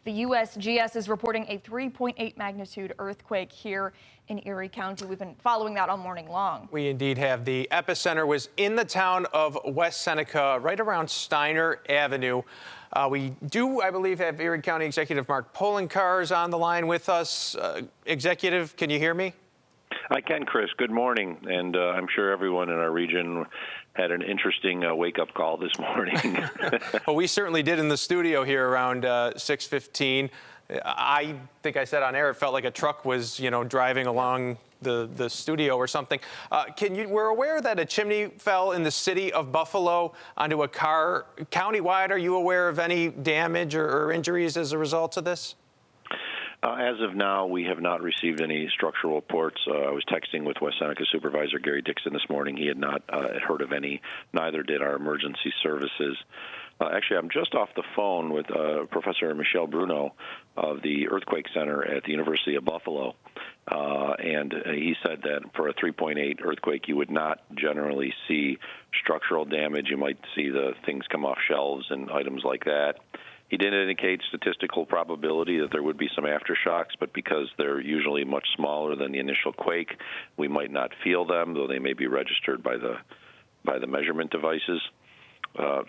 The USGS is reporting a 3.8 magnitude earthquake here in Erie County. We've been following that all morning long. We indeed have. The epicenter was in the town of West Seneca, right around Steiner Avenue. We do, I believe, have Erie County Executive Mark Poloncarz on the line with us. Executive, can you hear me? I can, Chris. Good morning. And I'm sure everyone in our region had an interesting wake-up call this morning. Well, we certainly did in the studio here around 6:15. I think I said on air it felt like a truck was, driving along the studio or something. We're aware that a chimney fell in the city of Buffalo onto a car. Countywide, are you aware of any damage or injuries as a result of this? As of now, we have not received any structural reports. I was texting with West Seneca Supervisor Gary Dixon this morning. He had not heard of any, neither did our emergency services. Actually, I'm just off the phone with Professor Michel Bruno of the Earthquake Center at the University of Buffalo. And he said that for a 3.8 earthquake, you would not generally see structural damage. You might see the things come off shelves and items like that. He did indicate statistical probability that there would be some aftershocks, but because they're usually much smaller than the initial quake, we might not feel them, though they may be registered by the measurement devices.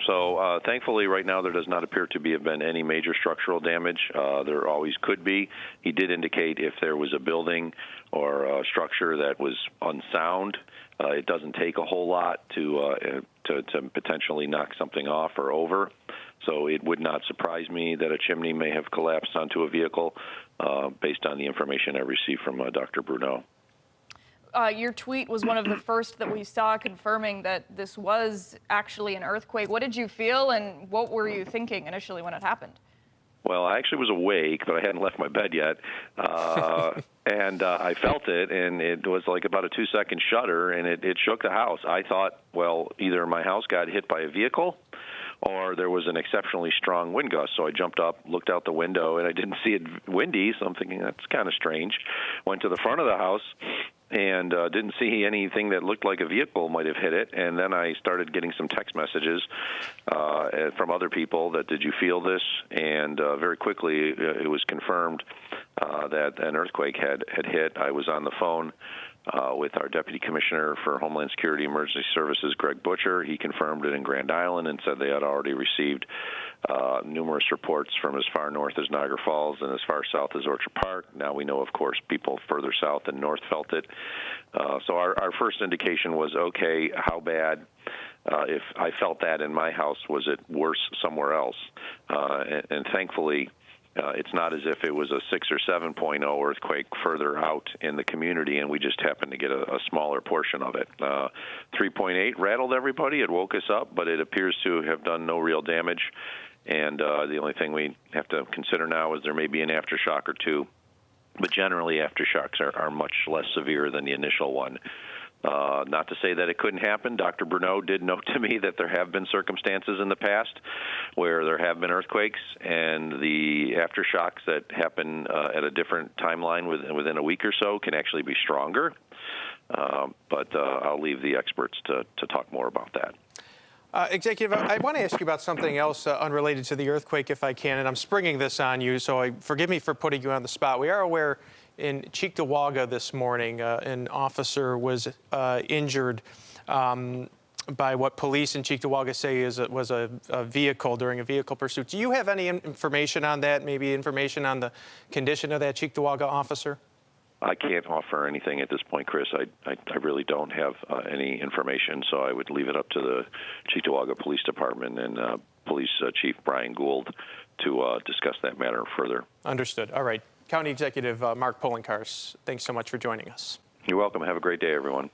So thankfully, right now, there does not appear to have been any major structural damage. There always could be. He did indicate if there was a building or a structure that was unsound, it doesn't take a whole lot to potentially knock something off or over. So it would not surprise me that a chimney may have collapsed onto a vehicle based on the information I received from Dr. Bruno. Your tweet was one of the first that we saw confirming that this was actually an earthquake. What did you feel, and what were you thinking initially when it happened? Well, I actually was awake, but I hadn't left my bed yet, and I felt it, and it was like about a 2-second shudder, and it shook the house. I thought, well, either my house got hit by a vehicle, or there was an exceptionally strong wind gust. So I jumped up, looked out the window, and I didn't see it windy, so I'm thinking that's kind of strange. Went to the front of the house and didn't see anything that looked like a vehicle might have hit it. And then I started getting some text messages from other people that, did you feel this? And very quickly it was confirmed that an earthquake had hit. I was on the phone with our Deputy Commissioner for Homeland Security Emergency Services, Greg Butcher. He confirmed it in Grand Island and said they had already received numerous reports from as far north as Niagara Falls and as far south as Orchard Park. Now we know, of course, people further south and north felt it. So our first indication was, okay, how bad? If I felt that in my house, was it worse somewhere else? And thankfully, it's not as if it was a 6 or 7.0 earthquake further out in the community, and we just happened to get a smaller portion of it. 3.8 rattled everybody. It woke us up, but it appears to have done no real damage. And the only thing we have to consider now is there may be an aftershock or two. But generally, aftershocks are much less severe than the initial one. Not to say that it couldn't happen. Dr. Bruno did note to me that there have been circumstances in the past where there have been earthquakes, and the aftershocks that happen at a different timeline within a week or so can actually be stronger. But I'll leave the experts to talk more about that. Executive, I want to ask you about something else unrelated to the earthquake, if I can, and I'm springing this on you, so forgive me for putting you on the spot. We are aware in Cheektowaga this morning, an officer was injured by what police in Cheektowaga say was a vehicle during a vehicle pursuit. Do you have any information on that, maybe information on the condition of that Cheektowaga officer? I can't offer anything at this point, Chris. I really don't have any information, so I would leave it up to the Cheektowaga Police Department and Police Chief Brian Gould to discuss that matter further. Understood. All right. County Executive Mark Poloncarz, thanks so much for joining us. You're welcome. Have a great day, everyone.